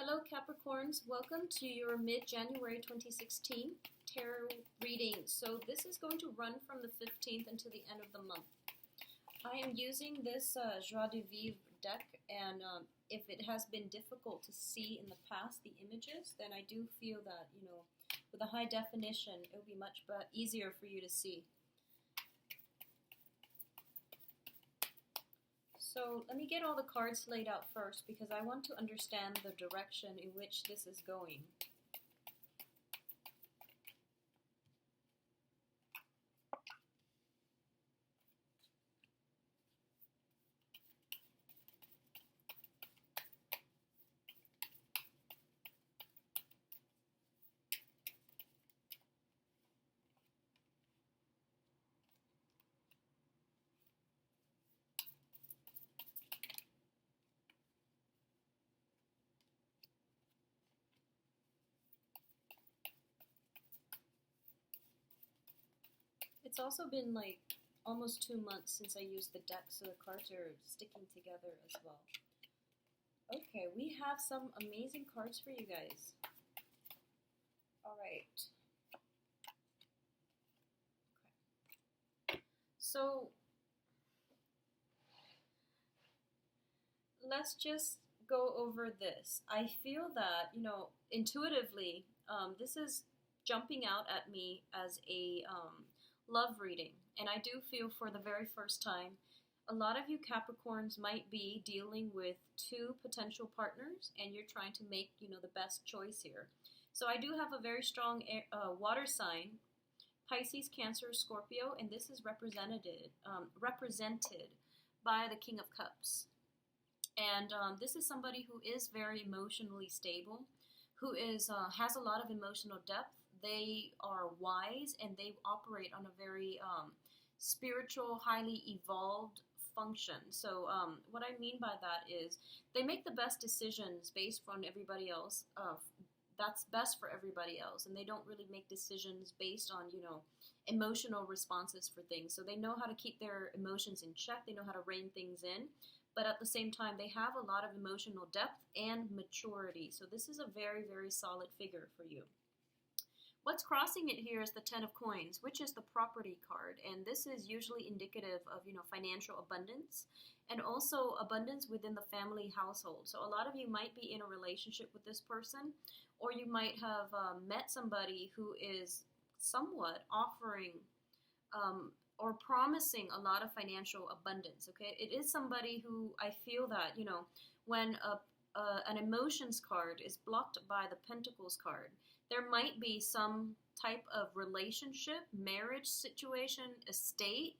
Hello Capricorns, welcome to your mid-January 2016 tarot reading. So this is going to run from the 15th until the end of the month. I am using this Joie de Vivre deck, and if it has been difficult to see in the past the images, then I do feel that, with a high definition, it will be much easier for you to see. So let me get all the cards laid out first because I want to understand the direction in which this is going. It's also been like almost 2 months since I used the deck, so the cards are sticking together as well. Okay, we have some amazing cards for you guys. Alright. Okay. So, let's just go over this. I feel that, intuitively, this is jumping out at me as a love reading, and I do feel for the very first time a lot of you Capricorns might be dealing with two potential partners and you're trying to make the best choice here. So I do have a very strong water sign, Pisces, Cancer, Scorpio, and this is represented by the King of Cups. And this is somebody who is very emotionally stable, who is has a lot of emotional depth. They are wise and they operate on a very spiritual, highly evolved function. So what I mean by that is they make the best decisions based on everybody else. That's best for everybody else, and they don't really make decisions based on emotional responses for things. So they know how to keep their emotions in check. They know how to rein things in. But at the same time, they have a lot of emotional depth and maturity. So this is a very, very solid figure for you. What's crossing it here is the Ten of Coins, which is the property card, and this is usually indicative of financial abundance and also abundance within the family household. So a lot of you might be in a relationship with this person, or you might have met somebody who is somewhat offering or promising a lot of financial abundance. Okay, it is somebody who I feel that when an emotions card is blocked by the Pentacles card, there might be some type of relationship, marriage situation, estate,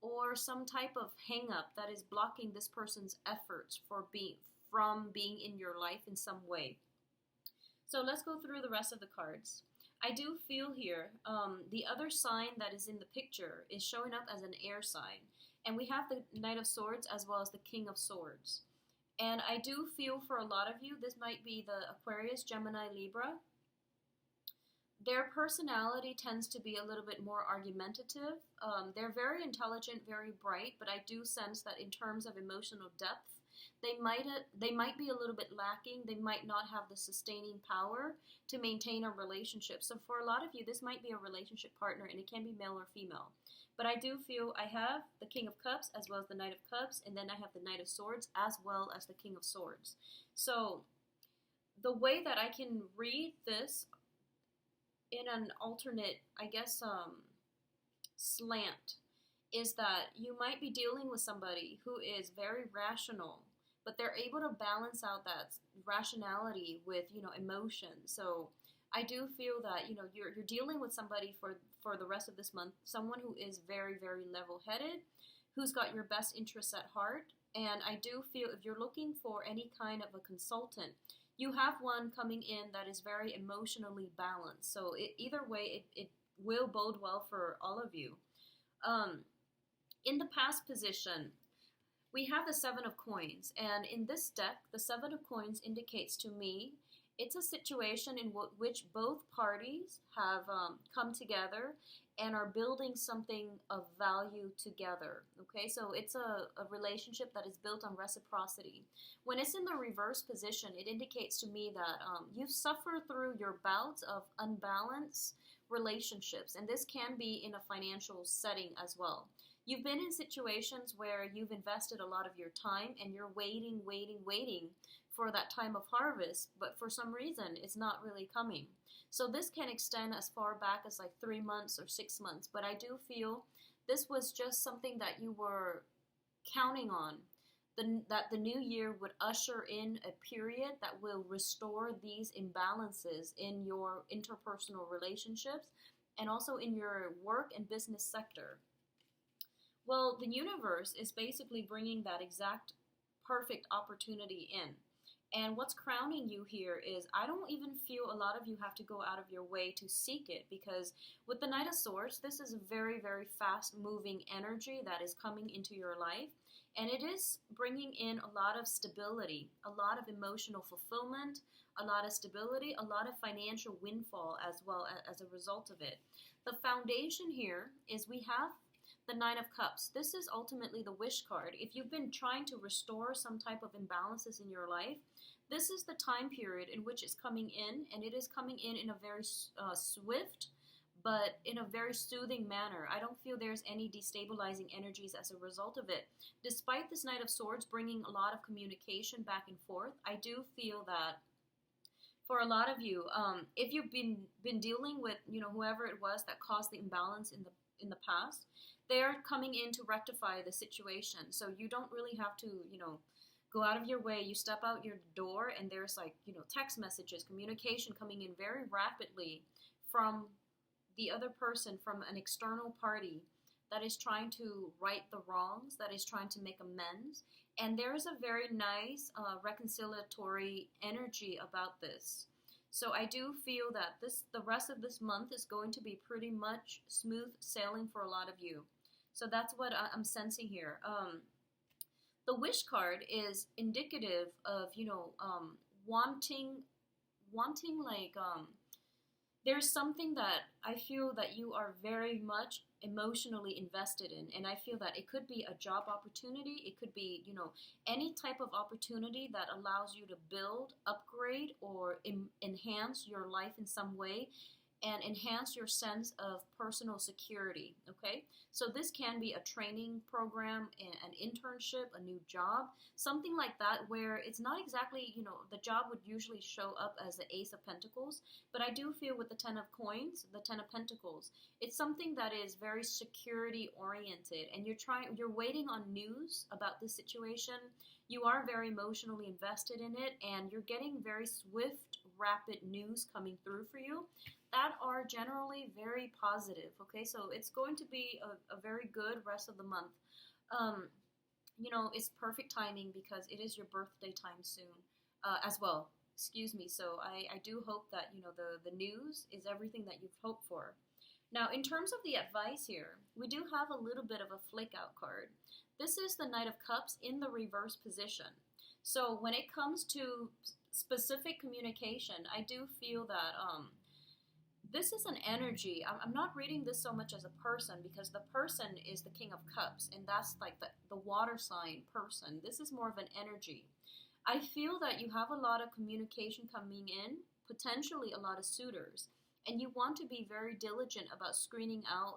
or some type of hang-up that is blocking this person's efforts from being in your life in some way. So let's go through the rest of the cards. I do feel here the other sign that is in the picture is showing up as an air sign. And we have the Knight of Swords as well as the King of Swords. And I do feel for a lot of you, this might be the Aquarius, Gemini, Libra. Their personality tends to be a little bit more argumentative. They're very intelligent, very bright, but I do sense that in terms of emotional depth, they might be a little bit lacking. They might not have the sustaining power to maintain a relationship. So for a lot of you, this might be a relationship partner, and it can be male or female. But I do feel I have the King of Cups as well as the Knight of Cups, and then I have the Knight of Swords as well as the King of Swords. So the way that I can read this in an alternate, slant, is that you might be dealing with somebody who is very rational, but they're able to balance out that rationality with, emotion. So I do feel that, you're dealing with somebody for the rest of this month, someone who is very, very level-headed, who's got your best interests at heart. And I do feel if you're looking for any kind of a consultant, you have one coming in that is very emotionally balanced. So either way, it will bode well for all of you. In the past position, we have the Seven of Coins. And in this deck, the Seven of Coins indicates to me It's a situation in which both parties have come together and are building something of value together. Okay, so it's a relationship that is built on reciprocity. When it's in the reverse position, it indicates to me that you suffer through your bouts of unbalanced relationships, and this can be in a financial setting as well. You've been in situations where you've invested a lot of your time and you're waiting, waiting, waiting for that time of harvest, but for some reason it's not really coming. So this can extend as far back as like 3 months or 6 months, but I do feel this was just something that you were counting on. That the new year would usher in a period that will restore these imbalances in your interpersonal relationships and also in your work and business sector. Well, the universe is basically bringing that exact perfect opportunity in. And what's crowning you here is I don't even feel a lot of you have to go out of your way to seek it, because with the Knight of Swords, this is a very, very fast moving energy that is coming into your life. And it is bringing in a lot of stability, a lot of emotional fulfillment, a lot of stability, a lot of financial windfall as well as a result of it. The foundation here is we have the Nine of Cups. This is ultimately the wish card. If you've been trying to restore some type of imbalances in your life, this is the time period in which it's coming in, and it is coming in a very swift, but in a very soothing manner. I don't feel there's any destabilizing energies as a result of it. Despite this Knight of Swords bringing a lot of communication back and forth, I do feel that for a lot of you, if you've been dealing with whoever it was that caused the imbalance in the past, they're coming in to rectify the situation. So you don't really have to go out of your way. You step out your door and there's text messages, communication coming in very rapidly from the other person, from an external party that is trying to right the wrongs, that is trying to make amends. And there is a very nice reconciliatory energy about this. So I do feel that the rest of this month is going to be pretty much smooth sailing for a lot of you. So that's what I'm sensing here. The wish card is indicative of wanting there's something that I feel that you are very much emotionally invested in, and I feel that it could be a job opportunity, it could be any type of opportunity that allows you to build, upgrade, or enhance your life in some way, and enhance your sense of personal security. Okay, so this can be a training program, an internship, a new job, something like that, where it's not exactly the job would usually show up as the Ace of Pentacles, but I do feel with the Ten of Coins, the Ten of Pentacles, it's something that is very security oriented, and you're waiting on news about this situation. You are very emotionally invested in it, and you're getting very swift, rapid news coming through for you that are generally very positive. Okay, so it's going to be a very good rest of the month. It's perfect timing because it is your birthday time soon as well. Excuse me. So I do hope that the news is everything that you've hoped for. Now, in terms of the advice here, we do have a little bit of a flick out card. This is the Knight of Cups in the reverse position. So when it comes to specific communication, I do feel that this is an energy. I'm not reading this so much as a person, because the person is the King of Cups, and that's like the water sign person. This is more of an energy. I feel that you have a lot of communication coming in, potentially a lot of suitors, and you want to be very diligent about screening out,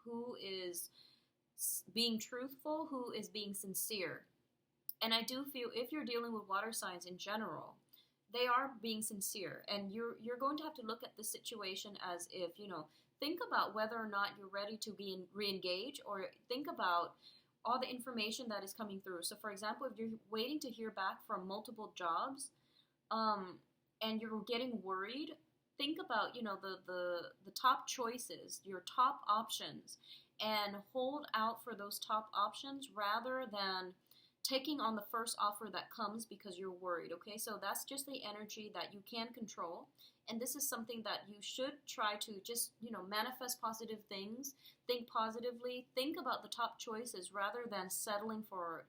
who is being truthful, who is being sincere. And I do feel if you're dealing with water signs in general, they are being sincere, and you're going to have to look at the situation as if, think about whether or not you're ready to be re-engage, or think about all the information that is coming through. So for example, if you're waiting to hear back from multiple jobs, and you're getting worried, think about, the top choices, your top options, and hold out for those top options rather than taking on the first offer that comes because you're worried. Okay, so that's just the energy that you can control, and this is something that you should try to just manifest positive things, think positively, think about the top choices rather than settling for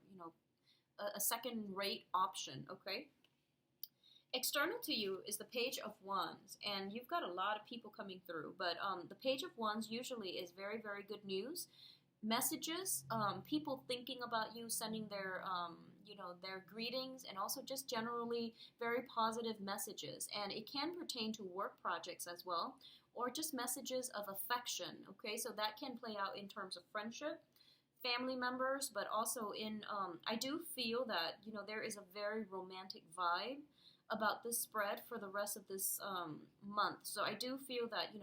a second rate option. Okay, External to you is the Page of Wands, and you've got a lot of people coming through. But the Page of Wands usually is very, very good news, messages, people thinking about you, sending their their greetings, and also just generally very positive messages. And it can pertain to work projects as well, or just messages of affection. Okay, so that can play out in terms of friendship, family members, but also in I do feel that there is a very romantic vibe about this spread for the rest of this month. So I do feel that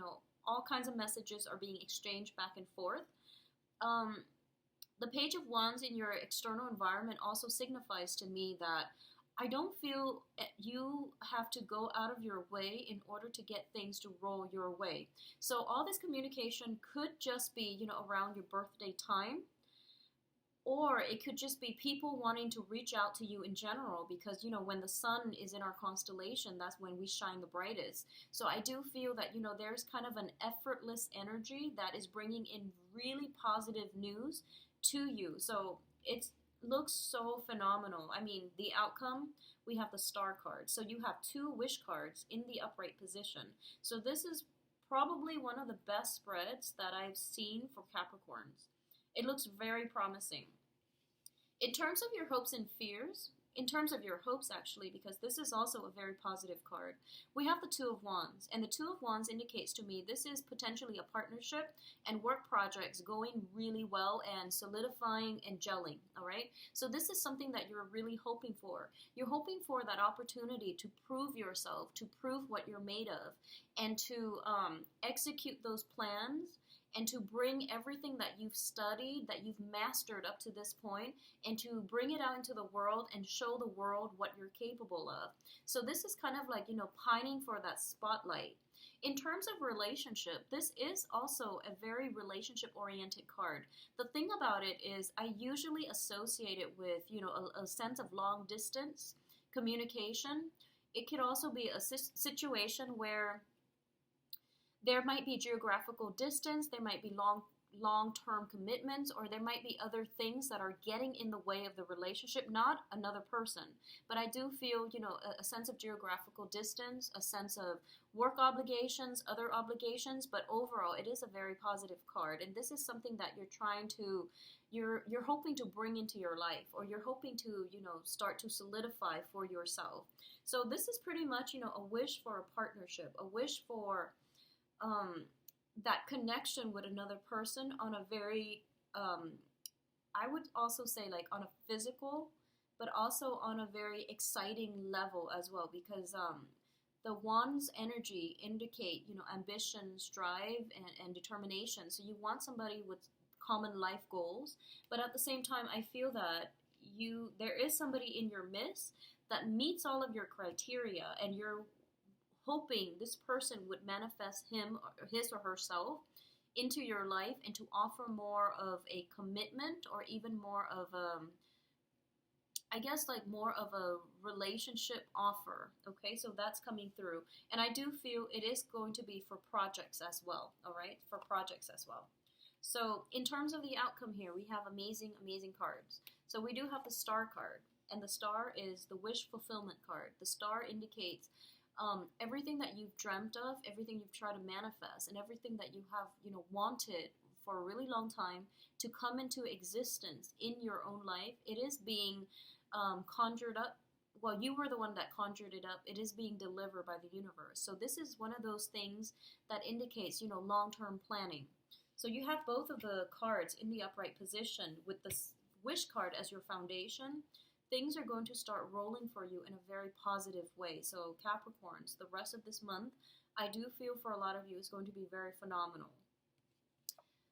all kinds of messages are being exchanged back and forth. um, the Page of Wands in your external environment also signifies to me that I don't feel you have to go out of your way in order to get things to roll your way. So all this communication could just be, around your birthday time, or it could just be people wanting to reach out to you in general because, when the sun is in our constellation, that's when we shine the brightest. So I do feel that, there's kind of an effortless energy that is bringing in really positive news to you. So it looks so phenomenal. I mean, the outcome, we have the Star card. So you have two wish cards in the upright position. So this is probably one of the best spreads that I've seen for Capricorns. It looks very promising. In terms of your hopes and fears, in terms of your hopes actually, because this is also a very positive card, we have the Two of Wands. And the Two of Wands indicates to me this is potentially a partnership and work projects going really well and solidifying and gelling, all right? So this is something that you're really hoping for. You're hoping for that opportunity to prove yourself, to prove what you're made of, and to execute those plans, and to bring everything that you've studied, that you've mastered up to this point, and to bring it out into the world and show the world what you're capable of. So this is kind of like, pining for that spotlight. In terms of relationship, this is also a very relationship-oriented card. The thing about it is I usually associate it with, a sense of long distance communication. It could also be a situation where there might be geographical distance, there might be long-term commitments, or there might be other things that are getting in the way of the relationship, not another person. But I do feel, a sense of geographical distance, a sense of work obligations, other obligations, but overall it is a very positive card. And this is something that you're hoping to bring into your life, or you're hoping to, start to solidify for yourself. So this is pretty much, a wish for a partnership, a wish for that connection with another person on a very, I would also say like on a physical, but also on a very exciting level as well, because the Wands energy indicate, ambition, strive, and determination. So you want somebody with common life goals, but at the same time, I feel that there is somebody in your midst that meets all of your criteria, and you're hoping this person would manifest his or herself into your life and to offer more of a commitment, or even more of I guess like more of a relationship offer. Okay, so that's coming through. And I do feel it is going to be for projects as well, all right? For projects as well. So in terms of the outcome here, we have amazing, amazing cards. So we do have the Star card, and the Star is the wish fulfillment card. The Star indicates everything that you've dreamt of, everything you've tried to manifest, and everything that you have, wanted for a really long time to come into existence in your own life. It is being conjured up. Well, you were the one that conjured it up. It is being delivered by the universe. So this is one of those things that indicates, long-term planning. So you have both of the cards in the upright position with the wish card as your foundation. Things are going to start rolling for you in a very positive way. So Capricorns, the rest of this month, I do feel for a lot of you is going to be very phenomenal.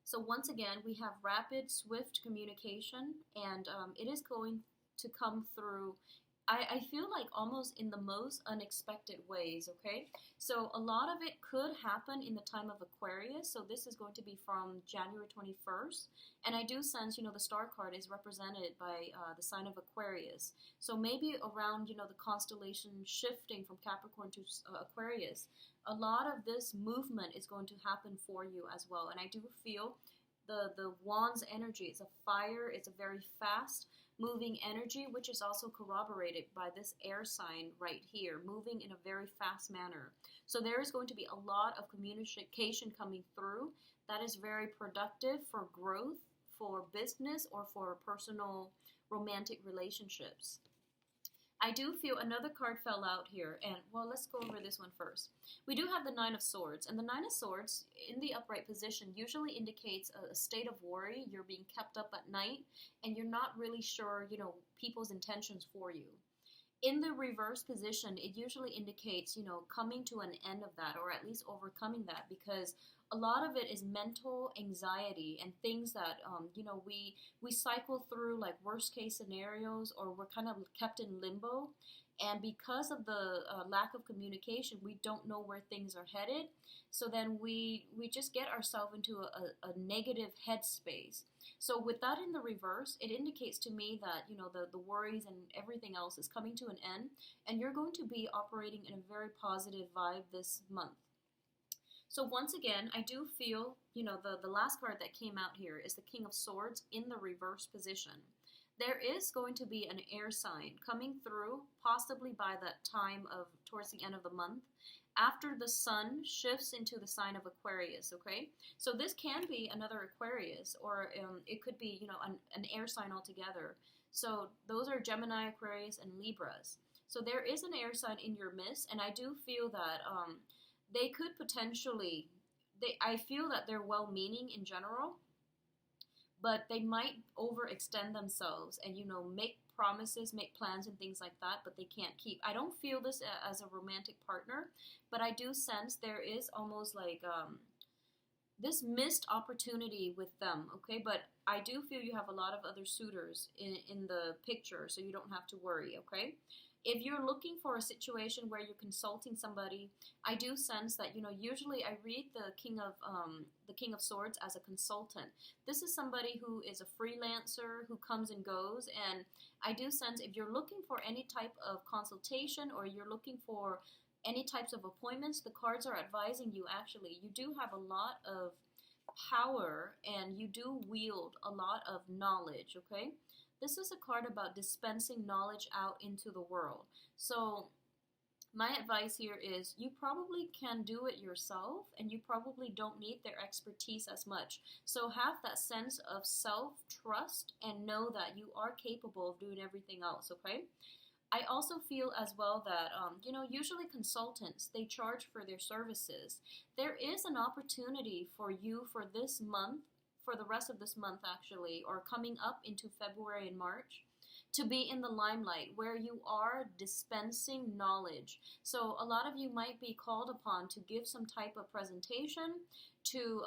So once again, we have rapid, swift communication, and it is going to come through, I feel like almost in the most unexpected ways, okay? So a lot of it could happen in the time of Aquarius. So this is going to be from January 21st. And I do sense, the Star card is represented by the sign of Aquarius. So maybe around, the constellation shifting from Capricorn to Aquarius, a lot of this movement is going to happen for you as well. And I do feel the Wands energy is a fire. It's a very fast, moving energy, which is also corroborated by this air sign right here, moving in a very fast manner. So there is going to be a lot of communication coming through that is very productive for growth, for business, or for personal romantic relationships. I do feel another card fell out here, and well, let's go over this one first. We do have the Nine of Swords, and the Nine of Swords in the upright position usually indicates a state of worry. You're being kept up at night, and you're not really sure, people's intentions for you. In the reverse position, it usually indicates, coming to an end of that, or at least overcoming that, because a lot of it is mental anxiety and things that, we cycle through like worst case scenarios, or we're kind of kept in limbo. And because of the lack of communication, we don't know where things are headed. So then we just get ourselves into a negative headspace. So with that in the reverse, it indicates to me that, the worries and everything else is coming to an end, and you're going to be operating in a very positive vibe this month. So once again, I do feel, the last card that came out here is the King of Swords in the reverse position. There is going to be an air sign coming through, possibly by that time of towards the end of the month, after the sun shifts into the sign of Aquarius, okay? So this can be another Aquarius, or it could be, an air sign altogether. So those are Gemini, Aquarius, and Libras. So there is an air sign in your midst, and I do feel that they could potentially, I feel that they're well-meaning in general, but they might overextend themselves and, make promises, make plans and things like that, but they can't keep. I don't feel this as a romantic partner, but I do sense there is almost like this missed opportunity with them, okay? But I do feel you have a lot of other suitors in the picture, so you don't have to worry, okay? If you're looking for a situation where you're consulting somebody, I do sense that, usually I read the King of Swords as a consultant. This is somebody who is a freelancer, who comes and goes, and I do sense if you're looking for any type of consultation, or you're looking for any types of appointments, the cards are advising you, actually, you do have a lot of power, and you do wield a lot of knowledge, okay? This is a card about dispensing knowledge out into the world. So my advice here is you probably can do it yourself, and you probably don't need their expertise as much. So have that sense of self-trust and know that you are capable of doing everything else, okay? I also feel as well that, usually consultants, they charge for their services. There is an opportunity for you for this month, for the rest of this month actually, or coming up into February and March, to be in the limelight where you are dispensing knowledge. So a lot of you might be called upon to give some type of presentation, to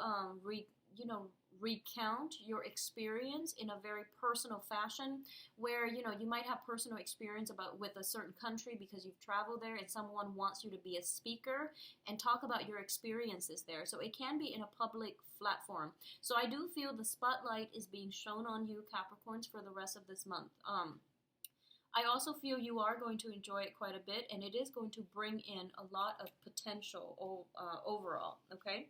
recount your experience in a very personal fashion, where you might have personal experience with a certain country because you've traveled there, and someone wants you to be a speaker and talk about your experiences there. So it can be in a public platform. So I do feel the spotlight is being shown on you, Capricorns, for the rest of this month. I also feel you are going to enjoy it quite a bit, and it is going to bring in a lot of potential overall, okay?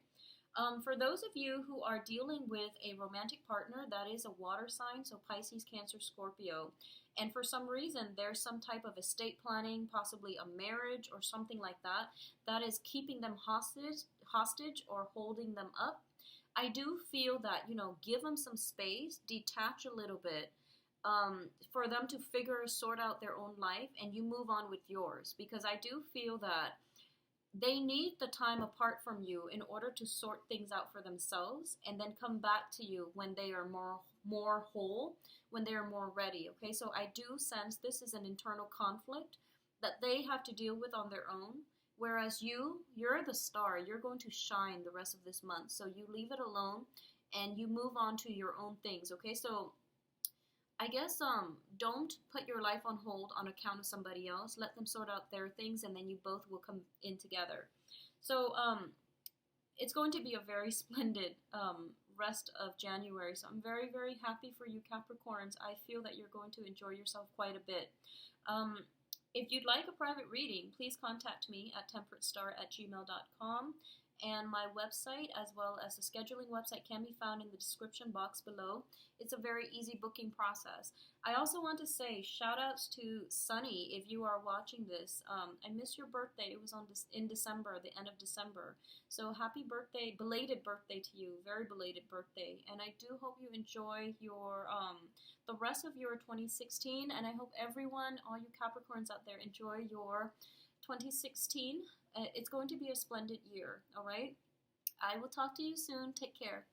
For those of you who are dealing with a romantic partner that is a water sign, so Pisces, Cancer, Scorpio, and for some reason there's some type of estate planning, possibly a marriage or something like that, that is keeping them hostage or holding them up, I do feel that, give them some space, detach a little bit, for them to sort out their own life, and you move on with yours, because I do feel that they need the time apart from you in order to sort things out for themselves, and then come back to you when they are more whole, when they are more ready, okay? So I do sense this is an internal conflict that they have to deal with on their own, whereas you're the star. You're going to shine the rest of this month, so you leave it alone and you move on to your own things, okay? So I guess don't put your life on hold on account of somebody else. Let them sort out their things, and then you both will come in together. So it's going to be a very splendid rest of January. So I'm very, very happy for you, Capricorns. I feel that you're going to enjoy yourself quite a bit. If you'd like a private reading, please contact me at temperatestar@gmail.com. And my website, as well as the scheduling website, can be found in the description box below. It's a very easy booking process. I also want to say shout outs to Sunny if you are watching this. I missed your birthday. It was in December, the end of December. So happy birthday, belated birthday to you, very belated birthday. And I do hope you enjoy your the rest of your 2016, and I hope everyone, all you Capricorns out there, enjoy your 2016. It's going to be a splendid year, all right? I will talk to you soon. Take care.